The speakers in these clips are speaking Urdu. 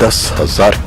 10,000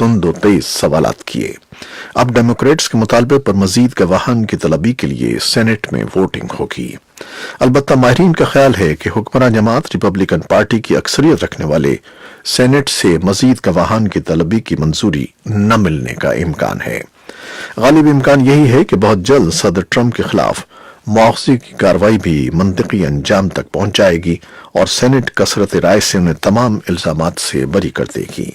تند و تیز سوالات کیے۔ اب ڈیموکریٹس کے مطالبے پر مزید گواہان کی طلبی کے لیے سینٹ میں ووٹنگ ہوگی۔ البتہ ماہرین کا خیال ہے کہ حکمراں جماعت ریپبلکن پارٹی کی اکثریت رکھنے والے سینٹ سے مزید گواہان کی طلبی کی منظوری نہ ملنے کا امکان ہے۔ غالب امکان یہی ہے کہ بہت جلد صدر ٹرمپ کے خلاف مواخذے کی کارروائی بھی منطقی انجام تک پہنچ جائے گی اور سینٹ کثرت رائے سے انہیں تمام الزامات سے بری کر دے گی۔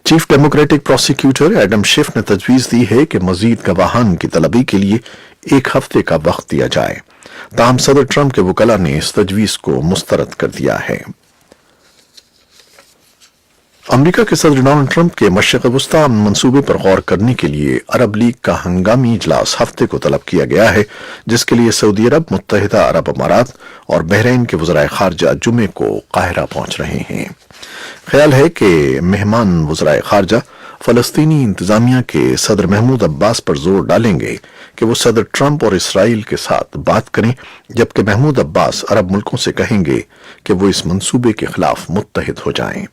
Chief democratic prosecutor Adam chef نے تجویز دی ہے کہ مزید گواہان کی طلبی کے لیے 1 ہفتے کا وقت دیا جائے، تاہم صدر ٹرمپ کے وکلاء نے اس تجویز کو مسترد کر دیا ہے۔ امریکہ کے صدر ڈونلڈ ٹرمپ کے مشرق وسطی امن منصوبے پر غور کرنے کے لیے عرب لیگ کا ہنگامی اجلاس ہفتے کو طلب کیا گیا ہے، جس کے لیے سعودی عرب، متحدہ عرب امارات اور بحرین کے وزرائے خارجہ جمعے کو قاہرہ پہنچ رہے ہیں۔ خیال ہے کہ مہمان وزرائے خارجہ فلسطینی انتظامیہ کے صدر محمود عباس پر زور ڈالیں گے کہ وہ صدر ٹرمپ اور اسرائیل کے ساتھ بات کریں، جبکہ محمود عباس عرب ملکوں سے کہیں گے کہ وہ اس منصوبے کے خلاف متحد ہو جائیں۔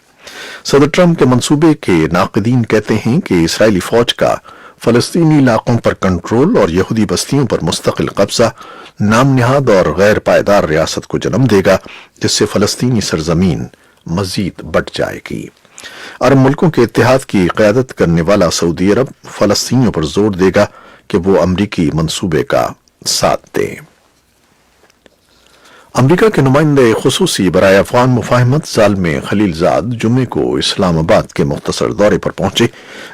صدر ٹرمپ کے منصوبے کے ناقدین کہتے ہیں کہ اسرائیلی فوج کا فلسطینی علاقوں پر کنٹرول اور یہودی بستیوں پر مستقل قبضہ نام نہاد اور غیر پائیدار ریاست کو جنم دے گا، جس سے فلسطینی سرزمین مزید بٹ جائے گی۔ عرب ملکوں کے اتحاد کی قیادت کرنے والا سعودی عرب فلسطینیوں پر زور دے گا کہ وہ امریکی منصوبے کا ساتھ دیں۔ امریکہ کے نمائندہ خصوصی برائے افغان مفاہمت زالم خلیل زاد جمعے کو اسلام آباد کے مختصر دورے پر پہنچے،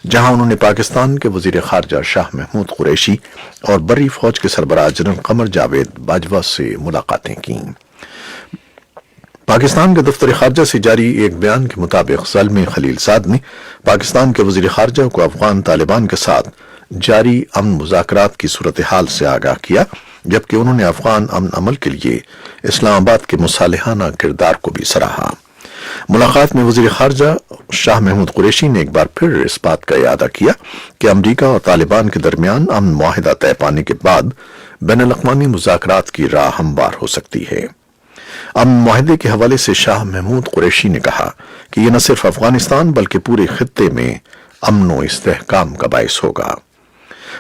جہاں انہوں نے پاکستان کے وزیر خارجہ شاہ محمود قریشی اور بری فوج کے سربراہ جنرل قمر جاوید باجوہ سے ملاقاتیں کیں۔ پاکستان کے دفتر خارجہ سے جاری ایک بیان کے مطابق زالم خلیل زاد نے پاکستان کے وزیر خارجہ کو افغان طالبان کے ساتھ جاری امن مذاکرات کی صورتحال سے آگاہ کیا، جبکہ انہوں نے افغان امن عمل کے لیے اسلام آباد کے مصالحانہ کردار کو بھی سراہا۔ ملاقات میں وزیر خارجہ شاہ محمود قریشی نے ایک بار پھر اس بات کا اعادہ کیا کہ امریکہ اور طالبان کے درمیان امن معاہدہ طے پانے کے بعد بین الاقوامی مذاکرات کی راہ ہموار ہو سکتی ہے۔ امن معاہدے کے حوالے سے شاہ محمود قریشی نے کہا کہ یہ نہ صرف افغانستان بلکہ پورے خطے میں امن و استحکام کا باعث ہوگا۔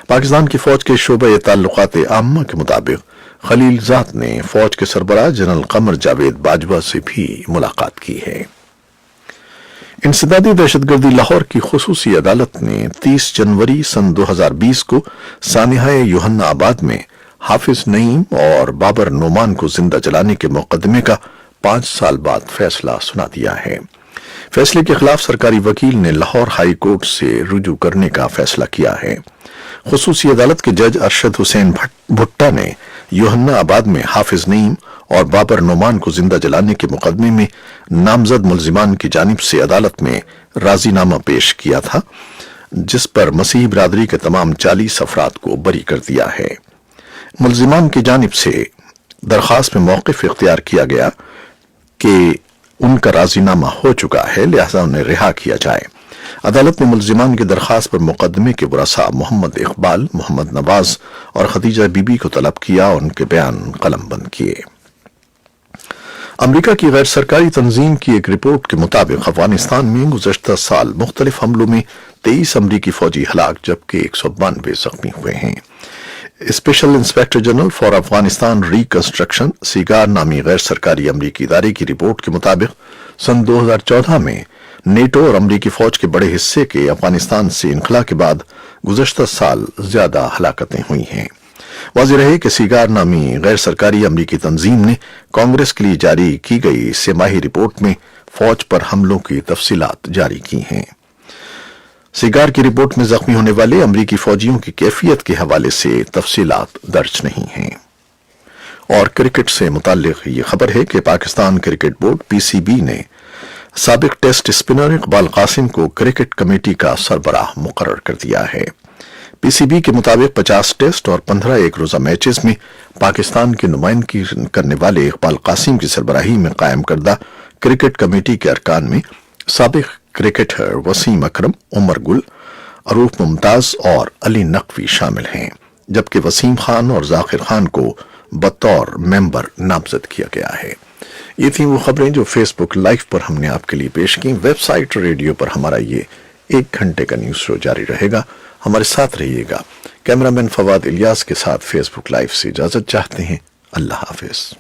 پاکستان کی فوج کے شعبہ تعلقات عامہ کے مطابق خلیل زاد نے فوج کے سربراہ جنرل قمر جاوید باجوہ سے بھی ملاقات کی ہے۔ انسدادی دہشت گردی لاہور کی خصوصی عدالت نے 30 جنوری سن 2020 کو سانحہ یوحنا آباد میں حافظ نعیم اور بابر نعمان کو زندہ جلانے کے مقدمے کا 5 سال بعد فیصلہ سنا دیا ہے۔ فیصلے کے خلاف سرکاری وکیل نے لاہور ہائی کورٹ سے رجوع کرنے کا فیصلہ کیا ہے۔ خصوصی عدالت کے جج ارشد حسین بھٹا نے یوحنا آباد میں حافظ نعیم اور بابر نعمان کو زندہ جلانے کے مقدمے میں نامزد ملزمان کی جانب سے عدالت میں راضی نامہ پیش کیا تھا، جس پر مسیحی برادری کے تمام 40 افراد کو بری کر دیا ہے۔ ملزمان کی جانب سے درخواست میں موقف اختیار کیا گیا کہ ان کا راضی نامہ ہو چکا ہے، لہذا انہیں رہا کیا جائے۔ عدالت نے ملزمان کی درخواست پر مقدمے کے ورثاء محمد اقبال، محمد نواز اور خدیجہ بی بی کو طلب کیا اور ان کے بیان قلم بند کیے۔ امریکہ کی غیر سرکاری تنظیم کی ایک رپورٹ کے مطابق افغانستان میں گزشتہ سال مختلف حملوں میں 23 امریکی فوجی ہلاک جبکہ 192 زخمی ہوئے ہیں۔ Special inspector general for Afghanistan reconstruction SIGAR نامی غیر سرکاری امریکی ادارے کی رپورٹ کے مطابق سن 2014 میں نیٹو اور امریکی فوج کے بڑے حصے کے افغانستان سے انخلا کے بعد گزشتہ سال زیادہ ہلاکتیں ہوئی ہیں۔ واضح رہے کہ سیگار نامی غیر سرکاری امریکی تنظیم نے کانگریس کے لیے جاری کی گئی سہ ماہی رپورٹ میں فوج پر حملوں کی تفصیلات جاری کی ہیں۔ سیگار کی رپورٹ میں زخمی ہونے والے امریکی فوجیوں کی کیفیت کے حوالے سے تفصیلات درج نہیں ہیں۔ اور کرکٹ سے متعلق یہ خبر ہے کہ پاکستان کرکٹ بورڈ پی سی بی نے سابق ٹیسٹ اسپنر اقبال قاسم کو کرکٹ کمیٹی کا سربراہ مقرر کر دیا ہے۔ پی سی بی کے مطابق 50 ٹیسٹ اور 15 ایک روزہ میچز میں پاکستان کی نمائندگی کرنے والے اقبال قاسم کی سربراہی میں قائم کردہ کرکٹ کمیٹی کے ارکان میں سابق کرکٹر وسیم اکرم، عمر گل، عروف ممتاز اور علی نقوی شامل ہیں، جبکہ وسیم خان اور ذاکر خان کو بطور ممبر نامزد کیا گیا ہے۔ یہ تھیں وہ خبریں جو فیس بک لائیو پر ہم نے آپ کے لیے پیش کی. ویب سائٹ ریڈیو پر ہمارا یہ 1 گھنٹے کا نیوز شو جاری رہے گا. ہمارے ساتھ رہیے گا. کیمرامین فواد الیاس کے ساتھ فیس بک لائیو سے اجازت چاہتے ہیں. اللہ حافظ.